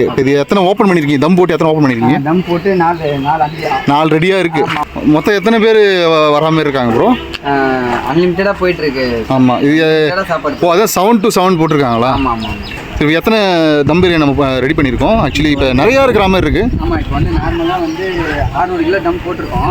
Okay. இது எத்தனை open பண்ணியிருக்கீங்க? தம் போட்டு எத்தனை ஓப்பன் பண்ணியிருக்கீங்க? தம் போட்டு 4 ரெடியாக இருக்குது. மொத்தம் எத்தனை பேர் வராமல் இருக்காங்க ப்ரோ? அன்லிமிட்டடாக போயிட்டு இருக்கு. ஆமாம். இது சாப்பாடு அதான் 7 to 7 போட்டிருக்காங்களா? ஆமாம் ஆமாம். இப்போ எத்தனை தம் பிரியாணி நம்ம ரெடி பண்ணியிருக்கோம்? ஆக்சுவலி இப்போ நிறையா இருக்கிற மாதிரி இருக்குது. ஆமாம், இப்போ வந்து நார்மலாக வந்து 600 கிலோ தம் போட்டிருக்கோம்.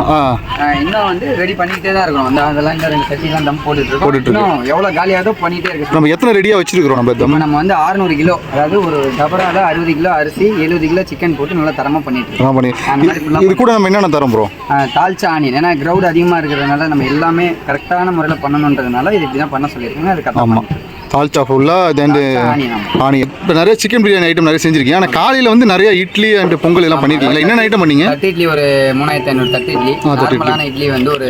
இன்னும் வந்து ரெடி பண்ணிக்கிட்டே தான் இருக்கணும். அதெல்லாம் இந்த 2 சட்டிலாம் தம் போட்டுட்டு இன்னும் எவ்வளோ காலியாகதோ பண்ணிகிட்டே இருக்கு. நம்ம எத்தனை ரெடியாக வச்சிருக்கிறோம் நம்ம தம்? நம்ம வந்து 600 கிலோ, அதாவது ஒரு டபரால 60 கிலோ அரிசி 70 கிலோ சிக்கன் போட்டு நல்லா தரமாக பண்ணிட்டு இது கூட நம்ம என்னென்ன தரோம் ப்ரோ? தால்ச்சா ஆனியன். ஏன்னா க்ரௌட் அதிகமாக இருக்கிறதுனால நம்ம எல்லாமே கரெக்டான முறையில் பண்ணணுன்றதுனால இது இப்படி தான் பண்ண சொல்லியிருக்காங்க. அது கரெக்டாக. ஆமாம், தால்ச்சா ஃபுல்லாக தெண்டு ஆனியன். இப்போ நிறைய சிக்கன் பிரியாணி ஐட்டம் நிறைய செஞ்சுருக்கீங்க. ஆனால் காலையில் வந்து நிறைய இட்லி அண்ட் பொங்கல் எல்லாம் பண்ணியிருக்கீங்களா? என்னென்ன ஐட்டம் பண்ணீங்க? தட்டு இட்லி ஒரு 3500 தட்டு இட்லி. நார்மலான இட்லி வந்து ஒரு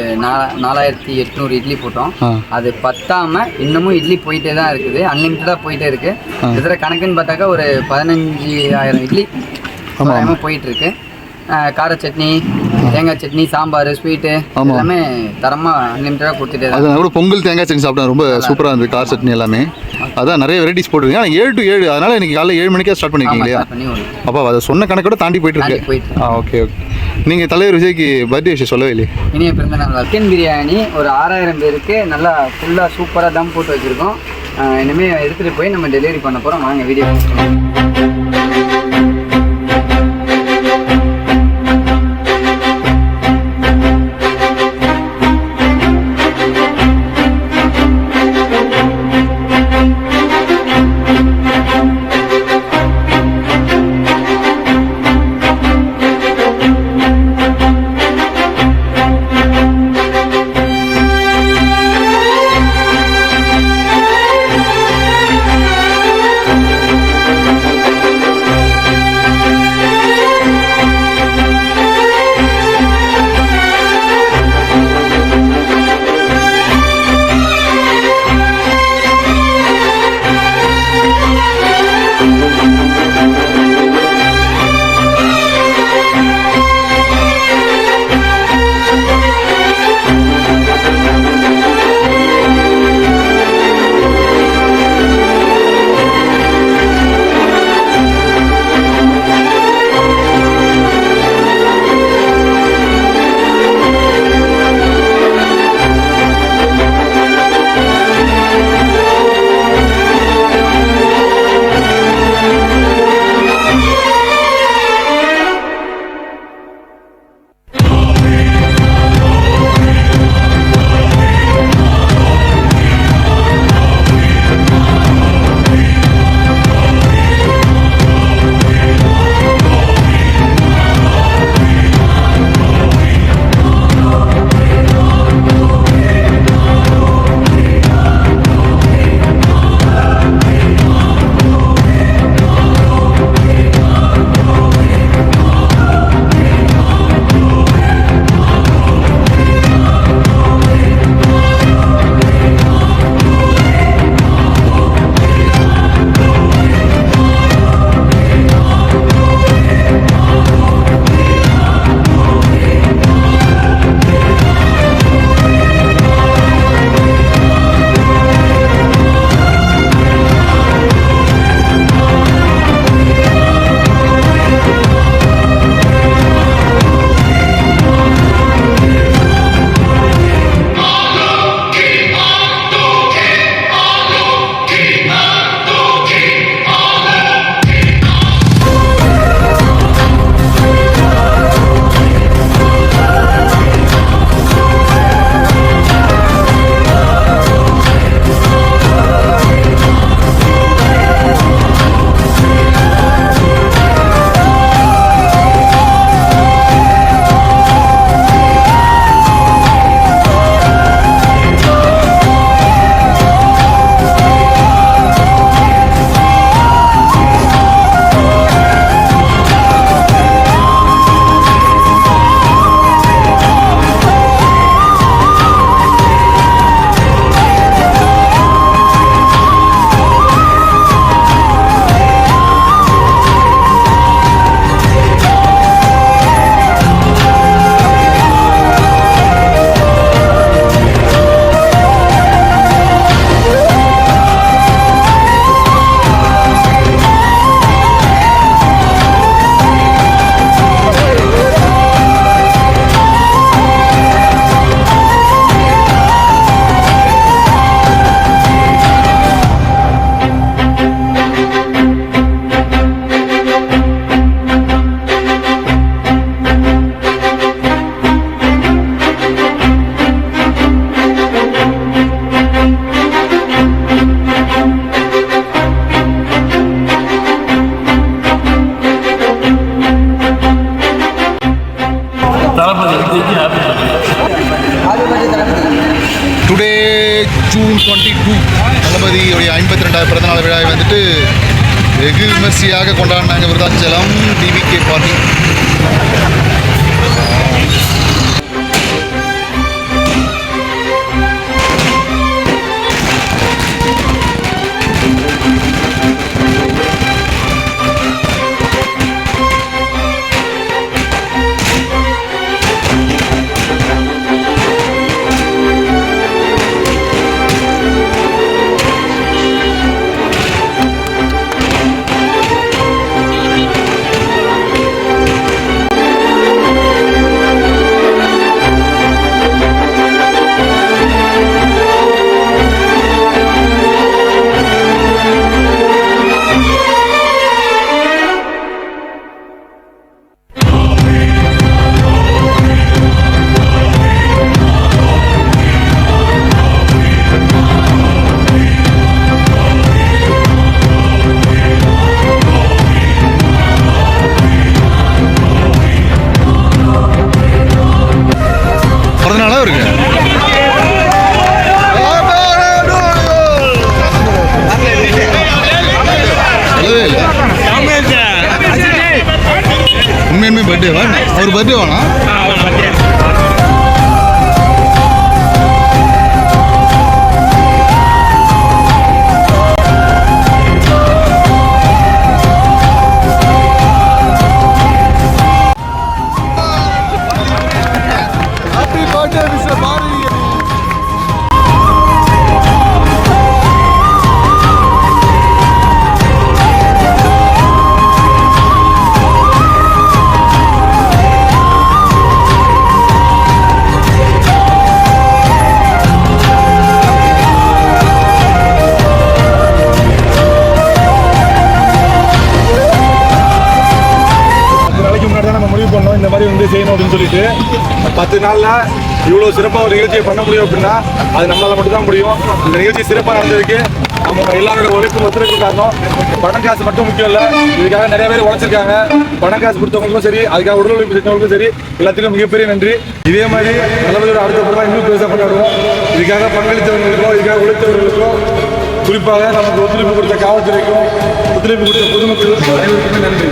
4800 இட்லி போட்டோம். அது பத்தாம இன்னமும் இட்லி போயிட்டே தான் இருக்குது. அன்லிமிட்டடாக போயிட்டே இருக்கு. இதில் கணக்குன்னு பார்த்தாக்கா ஒரு 15000 இட்லி போயிட்டு இருக்கு. கார சட்னி, தேங்காய் சட்னி, சாம்பார், ஸ்வீட்டு எல்லாமே தரமாக அன்லிமிட்டடாக கொடுத்துட்டே. அது கூட பொங்கல் தேங்காய் சட்னி சாப்பிட்டேன், ரொம்ப சூப்பராக இருந்தது. கார சட்னி எல்லாமே அதான் நிறைய வெரைட்டிஸ் போட்டுருக்கீங்க. ஆனால் 7 to 7, அதனால் எனக்கு காலையில் 7 மணிக்கே ஸ்டார்ட் பண்ணியிருக்கீங்க இல்லையா? அப்போ அதை சொன்ன கணக்கோட தாண்டி போயிட்டு இருக்கு. Okay okay. நீங்கள் தலைவர் விஜய்க்கு பர்த்டே விஷயம் சொல்லவே இல்லை. இனிய பிறந்த நாள். சிக்கன் பிரியாணி ஒரு 6000 பேருக்கு நல்லா ஃபுல்லாக சூப்பராக தம் போட்டு வச்சுருக்கோம். இனிமேல் எடுத்துகிட்டு போய் நம்ம டெலிவரி பண்ண போகிறோம். வாங்க வீடியோ. 2022 தளபதியுடைய 52வது பிறந்தநாள் விழாவை வந்துட்டு வெகு விமர்சையாக கொண்டாடினாங்க விருதாச்சலம் டிவிகே பார்ட்டி. பிறந்தநாளாக இருக்கு. உண்மையுமே பர்த்டேவா? அவர் பர்த்டேவானா? இந்த மாதிரி வந்து செய்யணும் அப்படின்னு சொல்லிட்டு 10 நாளில் இவ்வளோ சிறப்பாக ஒரு நிகழ்ச்சியை பண்ண முடியும் அப்படின்னா அது நம்மளால் மட்டும்தான் முடியும். இந்த நிகழ்ச்சி சிறப்பாக நடந்ததுக்கு நம்ம எல்லாரோட உழைப்பு ஒத்துழைப்பு காரணம். பணம் காசு மட்டும் முக்கியம் இல்லை, இதுக்காக நிறைய பேர் உழைச்சிருக்காங்க. பணம் காசு கொடுத்தவங்களுக்கும் சரி, அதுக்காக உடல் உழைப்பு செஞ்சவங்களுக்கும் சரி, எல்லாத்துக்கும் மிகப்பெரிய நன்றி. இதே மாதிரி தளபதியோட அடுத்த படம் இன்னும் பெருசாக கொண்டாடுவோம். இதுக்காக பங்களித்தவர்களுக்கும் இதுக்காக உழைத்தவர்களுக்கும் குறிப்பாக நமக்கு ஒத்துழைப்பு கொடுத்த காவல்துறைக்கும் ஒத்துழைப்பு கொடுத்த பொதுமக்களுக்கும் அனைவருக்குமே நன்றி.